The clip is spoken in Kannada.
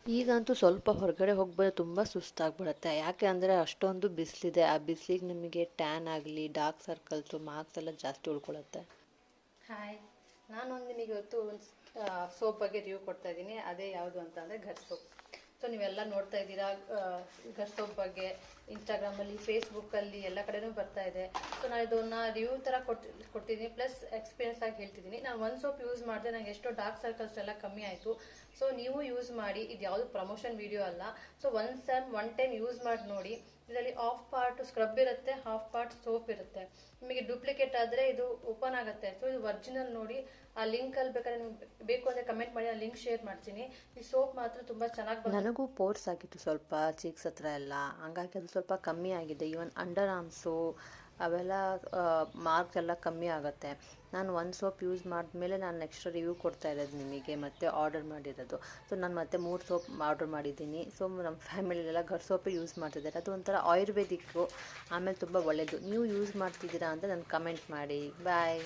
ಈಗಂತೂ ಸ್ವಲ್ಪ ಹೊರಗಡೆ ಹೋಗ್ಬೋದು ತುಂಬ ಸುಸ್ತಾಗ್ಬಿಡುತ್ತೆ. ಯಾಕೆ ಅಂದರೆ ಅಷ್ಟೊಂದು ಬಿಸಿಲಿದೆ. ಆ ಬಿಸಿಲಿಗೆ ನಿಮಗೆ ಟ್ಯಾನ್ ಆಗಲಿ, ಡಾರ್ಕ್ ಸರ್ಕಲ್ಸು, ಮಾರ್ಕ್ಸ್ ಎಲ್ಲ ಜಾಸ್ತಿ ಉಳ್ಕೊಳ್ಳುತ್ತೆ. ಹಾಯ್, ನಾನೊಂದು ನಿಮಗೆ ಇವತ್ತು ಒಂದು ಸೋಪ್ ಬಗ್ಗೆ ರಿವ್ಯೂ ಕೊಡ್ತಾ ಇದ್ದೀನಿ. ಅದೇ ಯಾವುದು ಅಂತ ಅಂದರೆ ಘರ್ ಸೋಪ್. ಸೊ ನೀವೆಲ್ಲ ನೋಡ್ತಾ ಇದ್ದೀರಾ ಘರ್ ಸೋಪ್ ಬಗ್ಗೆ ಇನ್ಸ್ಟಾಗ್ರಾಮಲ್ಲಿ, ಫೇಸ್ಬುಕ್ಕಲ್ಲಿ ಎಲ್ಲ ಕಡೆನೂ ಬರ್ತಾ ಇದೆ. ಸೊ ನಾನು ಇದನ್ನು ರಿವ್ಯೂ ಥರ ಕೊಡ್ತಿದ್ದೀನಿ, ಪ್ಲಸ್ ಎಕ್ಸ್ಪೀರಿಯನ್ಸ್ ಆಗಿ ಹೇಳ್ತಿದ್ದೀನಿ. ನಾನು ಒಂದು ಸೋಪ್ ಯೂಸ್ ಮಾಡಿದೆ, ನನಗೆ ಎಷ್ಟೋ ಡಾರ್ಕ್ ಸರ್ಕಲ್ಸ್ ಎಲ್ಲ ಕಮ್ಮಿ ಆಯಿತು. ಸೊ ನೀವು ಯೂಸ್ ಮಾಡಿ. ಇದು ಯಾವುದು ಪ್ರಮೋಷನ್ ವಿಡಿಯೋ ಅಲ್ಲ. ಸೊ ಒನ್ ಟೈಮ್ ಯೂಸ್ ಮಾಡಿ ನೋಡಿ. ಇದರಲ್ಲಿ ಹಾಫ್ ಪಾರ್ಟ್ ಸ್ಕ್ರಬ್ ಇರುತ್ತೆ, ಹಾಫ್ ಪಾರ್ಟ್ ಸೋಪ್ ಇರುತ್ತೆ. ನಿಮಗೆ ಡೂಪ್ಲಿಕೇಟ್ ಆದರೆ ಇದು ಓಪನ್ ಆಗುತ್ತೆ. ಸೊ ಇದು ಒರಿಜಿನಲ್ ನೋಡಿ. ಆ ಲಿಂಕಲ್ಲಿ ಬೇಕಾದ್ರೆ ನಿಮ್ಗೆ ಬೇಕು ಅಂದರೆ ಕಮೆಂಟ್ ಮಾಡಿ, ಆ ಲಿಂಕ್ ಶೇರ್ ಮಾಡ್ತೀನಿ. ಈ ಸೋಪ್ ಮಾತ್ರ ತುಂಬ ಚೆನ್ನಾಗಿ ನನಗೂ ಪೋರ್ಸ್ ಆಗಿತ್ತು ಸ್ವಲ್ಪ ಚೀಕ್ಸ್ ಹತ್ರ ಎಲ್ಲ, ಹಂಗಾಗಿ ಅದು ಸ್ವಲ್ಪ ಕಮ್ಮಿ ಆಗಿದೆ. ಈವನ್ ಅಂಡರ್ ಆರ್ಮ್ಸು ಅವೆಲ್ಲ ಮಾರ್ಕ್ಸ್ ಎಲ್ಲ ಕಮ್ಮಿ ಆಗುತ್ತೆ. ನಾನು ಒಂದು ಸೋಪ್ ಯೂಸ್ ಮಾಡಿದ್ಮೇಲೆ ನಾನು ನೆಕ್ಸ್ಟ್ ರಿವ್ಯೂ ಕೊಡ್ತಾ ಇರೋದು ನಿಮಗೆ, ಮತ್ತೆ ಆರ್ಡರ್ ಮಾಡಿರೋದು. ಸೊ ನಾನು ಮತ್ತೆ 3 ಸೋಪ್ ಆರ್ಡರ್ ಮಾಡಿದ್ದೀನಿ. ಸೊ ನಮ್ಮ ಫ್ಯಾಮಿಲಿಯೆಲ್ಲ ಘರ್ ಸೋಪೇ ಯೂಸ್ ಮಾಡ್ತಿದ್ದಾರೆ. ಅದು ಒಂಥರ ಆಯುರ್ವೇದಿಕ್ಕು, ಆಮೇಲೆ ತುಂಬ ಒಳ್ಳೆಯದು. ನೀವು ಯೂಸ್ ಮಾಡ್ತಿದ್ದೀರಾ ಅಂತ ನನಗೆ ಕಮೆಂಟ್ ಮಾಡಿ. ಬಾಯ್.